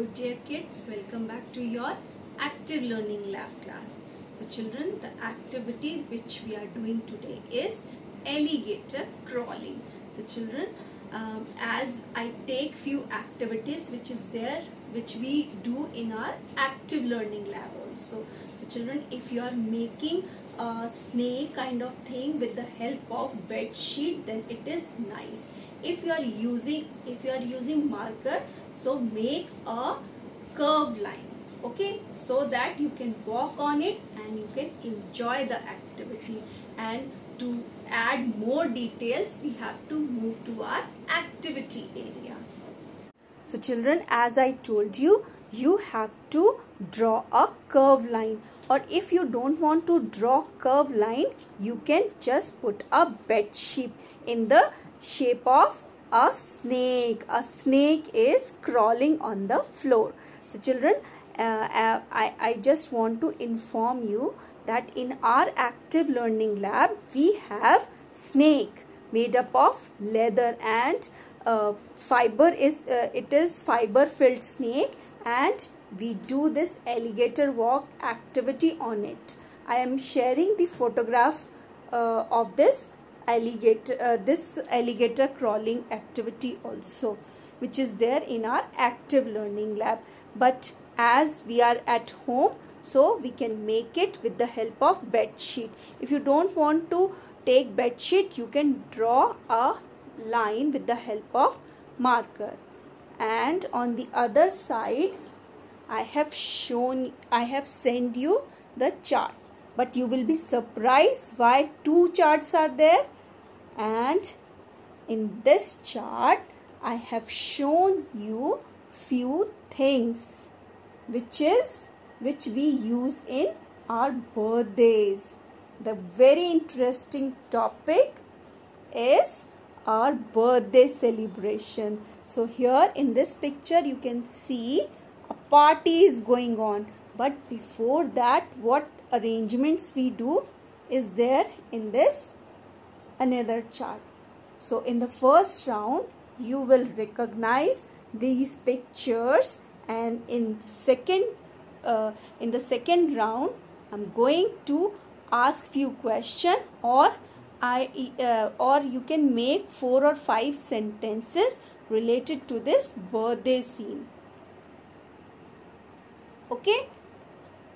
Hello dear kids, welcome back to your active learning lab class. So children, the activity which we are doing today is alligator crawling. So children, as I take few activities which we do in our active learning lab also. So children, if you are making a snake kind of thing with the help of bed sheet, then it is nice. If you are using marker, so make a curve line, okay, so that you can walk on it and you can enjoy the activity. And to add more details, we have to move to our activity area. So children, as I told you, you have to draw a curve line, or if you don't want to draw curve line, you can just put a bed sheet in the shape of a snake. A snake is crawling on the floor. So children, I just want to inform you that in our active learning lab, we have snake made up of leather and fiber is it is fiber filled snake, and we do this alligator walk activity on it. I am sharing the photograph of this alligator crawling activity also, which is there in our active learning lab. But as we are at home, so we can make it with the help of bed sheet. If you don't want to take bed sheet, you can draw a line with the help of marker. And on the other side, I have sent you the chart, but you will be surprised why two charts are there. And in this chart, I have shown you few things which we use in our birthdays. The very interesting topic is our birthday celebration. So here in this picture you can see a party is going on, but before that, what arrangements we do is there in this another chart. So in the first round you will recognize these pictures, and in the second round I'm going to ask few questions, or you can make 4 or 5 sentences related to this birthday scene. Okay,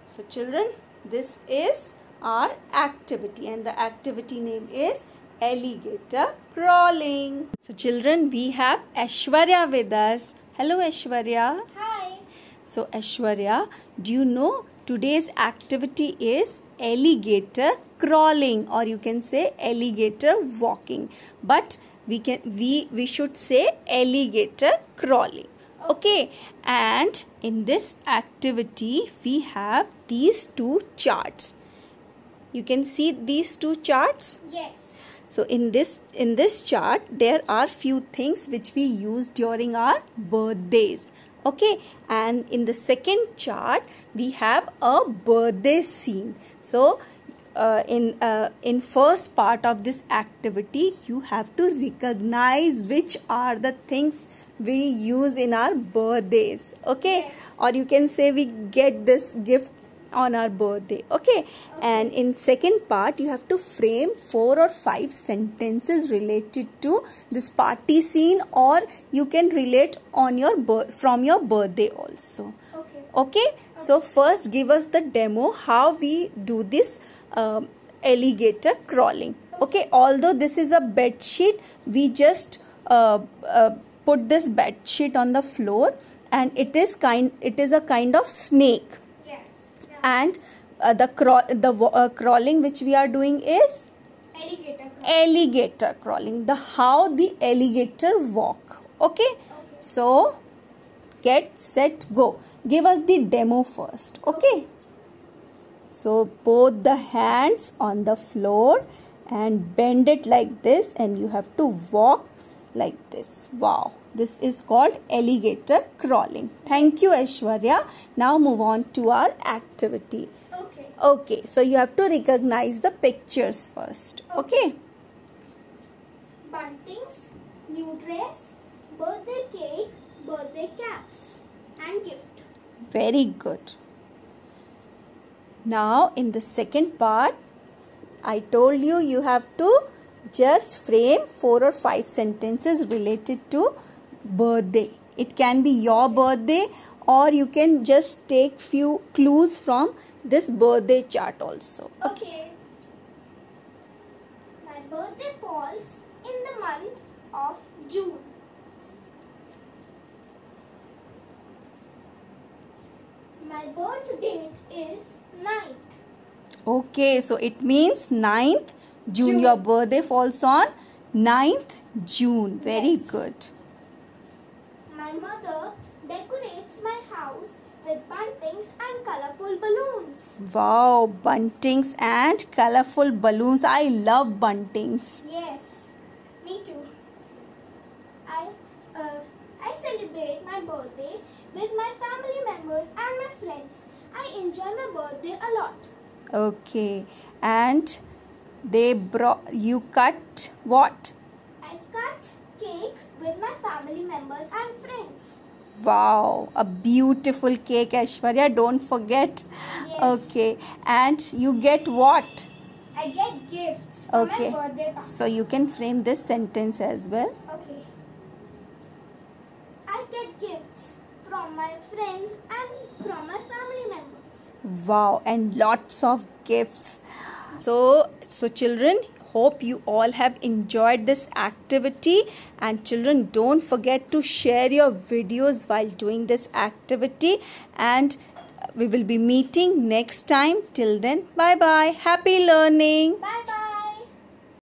so children, this is our activity, and the activity name is alligator crawling. So children, we have Aishwarya with us. Hello Aishwarya. Hi. So Aishwarya, do you know today's activity is alligator crawling, or you can say alligator walking, but we should say alligator crawling. Okay, and in this activity we have these two charts. You can see these two charts? Yes. So in this chart there are few things which we use during our birthdays. Okay, and in the second chart we have a birthday scene. So in first part of this activity, you have to recognize which are the things we use in our birthdays. Okay, yes. Or you can say we get this gift on our birthday. Okay, and in second part you have to frame 4 or 5 sentences related to this party scene, or you can relate on from your birthday also. Okay, so first give us the demo how we do this alligator crawling. Okay, although this is a bed sheet, we just put this bed sheet on the floor, and it is a kind of snake. Yes. Yeah. And the crawling which we are doing is alligator crawling. How the alligator walk. Okay, so get set go. Give us the demo first. Okay, so both the hands on the floor and bend it like this, and you have to walk like this. Wow, this is called alligator crawling. Thank you Aishwarya. Now move on to our activity. Okay, so you have to recognize the pictures first. Okay. Buntings, new dress, birthday cake, birthday caps, and and gift. Very good. Now in the second part, I told you you have to just frame 4 or 5 sentences related to birthday. It can be your birthday, or you can just take few clues from this birthday chart also. Okay. My birthday falls in the month of June. My birth date is 9th. Okay, so it means 9th June. Your birthday falls on 9th June. Very Yes. good. My mother decorates my house with buntings and colorful balloons. Wow, buntings and colorful balloons. I love buntings. Yes, me too. I celebrate my birthday with my family members and my friends. I enjoy my birthday a lot. Okay, and you cut what? I cut cake with my family members and friends. Wow, a beautiful cake, Aishwarya. Don't forget. Yes. Okay, and you get what? I get gifts for Okay, my birthday party. so you can frame this sentence as well. Okay. I get gifts from my friends and from my family members. Wow, and lots of gifts. So children, hope you all have enjoyed this activity, and children, don't forget to share your videos while doing this activity, and we will be meeting next time. Till then, bye bye. Happy learning. Bye bye.